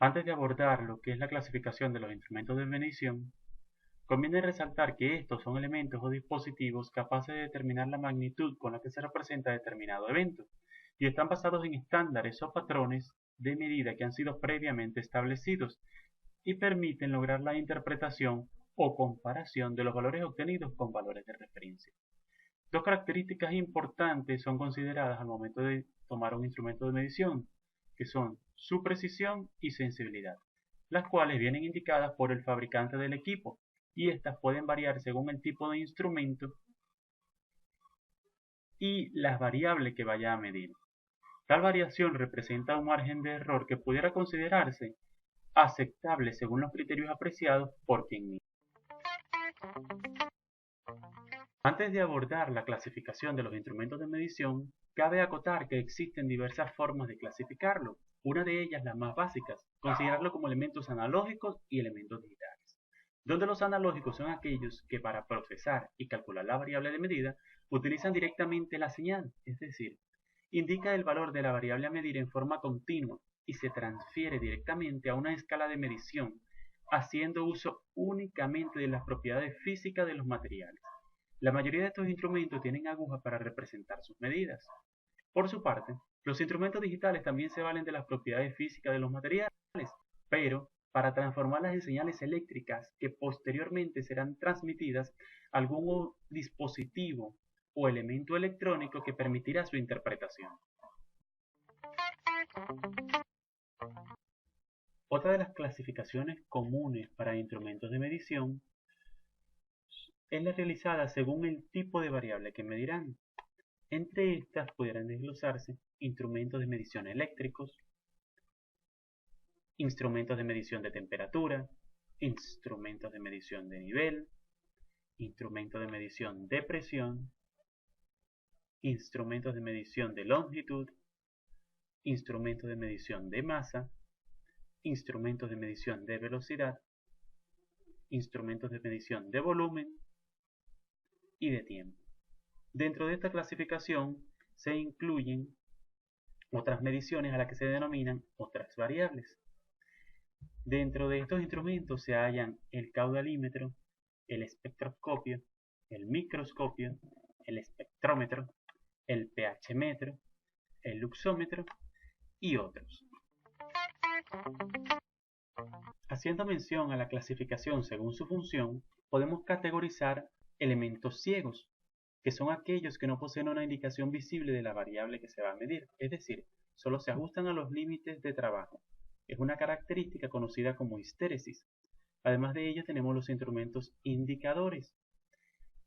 Antes de abordar lo que es la clasificación de los instrumentos de medición, conviene resaltar que estos son elementos o dispositivos capaces de determinar la magnitud con la que se representa determinado evento, y están basados en estándares o patrones de medida que han sido previamente establecidos y permiten lograr la interpretación o comparación de los valores obtenidos con valores de referencia. Dos características importantes son consideradas al momento de tomar un instrumento de medición, que son su precisión y sensibilidad, las cuales vienen indicadas por el fabricante del equipo, y estas pueden variar según el tipo de instrumento y las variables que vaya a medir. Tal variación representa un margen de error que pudiera considerarse aceptable según los criterios apreciados por quien mide. Antes de abordar la clasificación de los instrumentos de medición, cabe acotar que existen diversas formas de clasificarlo. Una de ellas, las más básicas, considerarlo como elementos analógicos y elementos digitales, donde los analógicos son aquellos que para procesar y calcular la variable de medida utilizan directamente la señal, es decir, indica el valor de la variable a medir en forma continua y se transfiere directamente a una escala de medición, haciendo uso únicamente de las propiedades físicas de los materiales. La mayoría de estos instrumentos tienen agujas para representar sus medidas. Por su parte, los instrumentos digitales también se valen de las propiedades físicas de los materiales, pero para transformarlas en señales eléctricas que posteriormente serán transmitidas a algún dispositivo o elemento electrónico que permitirá su interpretación. Otra de las clasificaciones comunes para instrumentos de medición es la realizada según el tipo de variable que medirán. Entre estas pudieran desglosarse instrumentos de medición eléctricos, instrumentos de medición de temperatura, instrumentos de medición de nivel, instrumentos de medición de presión, instrumentos de medición de longitud, instrumentos de medición de masa, instrumentos de medición de velocidad, instrumentos de medición de volumen y de tiempo. Dentro de esta clasificación se incluyen otras mediciones a las que se denominan otras variables. Dentro de estos instrumentos se hallan el caudalímetro, el espectroscopio, el microscopio, el espectrómetro, el pH metro, el luxómetro y otros. Haciendo mención a la clasificación según su función, podemos categorizar elementos ciegos, que son aquellos que no poseen una indicación visible de la variable que se va a medir, es decir, solo se ajustan a los límites de trabajo. Es una característica conocida como histéresis. Además de ello tenemos los instrumentos indicadores,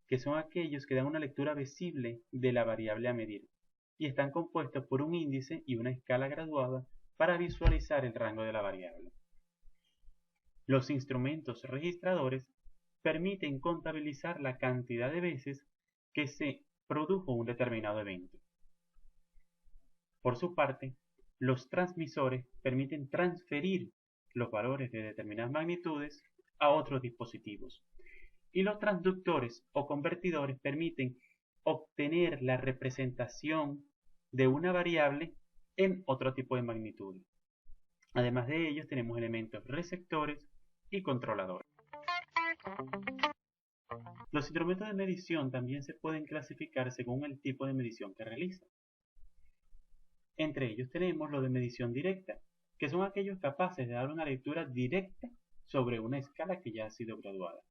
que son aquellos que dan una lectura visible de la variable a medir, y están compuestos por un índice y una escala graduada para visualizar el rango de la variable. Los instrumentos registradores permiten contabilizar la cantidad de veces que se produjo un determinado evento. Por su parte, los transmisores permiten transferir los valores de determinadas magnitudes a otros dispositivos. Y los transductores o convertidores permiten obtener la representación de una variable en otro tipo de magnitud. Además de ellos tenemos elementos receptores y controladores. Los instrumentos de medición también se pueden clasificar según el tipo de medición que realizan. Entre ellos tenemos los de medición directa, que son aquellos capaces de dar una lectura directa sobre una escala que ya ha sido graduada.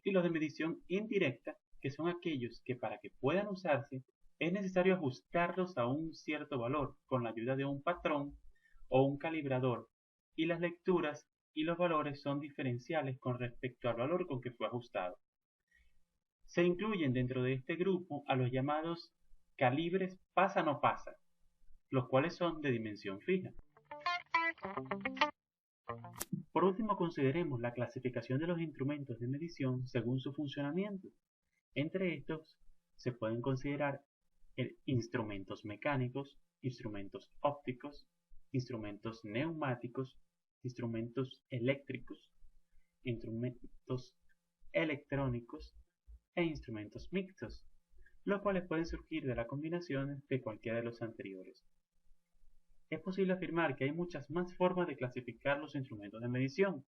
Y los de medición indirecta, que son aquellos que para que puedan usarse es necesario ajustarlos a un cierto valor con la ayuda de un patrón o un calibrador, y las lecturas y los valores son diferenciales con respecto al valor con que fue ajustado. Se incluyen dentro de este grupo a los llamados calibres pasa-no pasa, los cuales son de dimensión fija. Por último, consideremos la clasificación de los instrumentos de medición según su funcionamiento. Entre estos se pueden considerar instrumentos mecánicos, instrumentos ópticos, instrumentos neumáticos, instrumentos eléctricos, instrumentos electrónicos e instrumentos mixtos, los cuales pueden surgir de la combinación de cualquiera de los anteriores. Es posible afirmar que hay muchas más formas de clasificar los instrumentos de medición.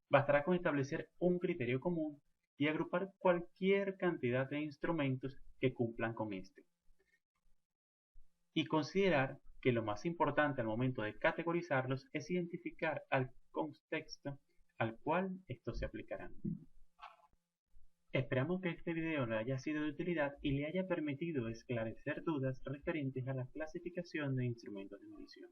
Bastará con establecer un criterio común y agrupar cualquier cantidad de instrumentos que cumplan con este. Y considerar que lo más importante al momento de categorizarlos es identificar al contexto al cual estos se aplicarán. Esperamos que este video le haya sido de utilidad y le haya permitido esclarecer dudas referentes a la clasificación de instrumentos de medición.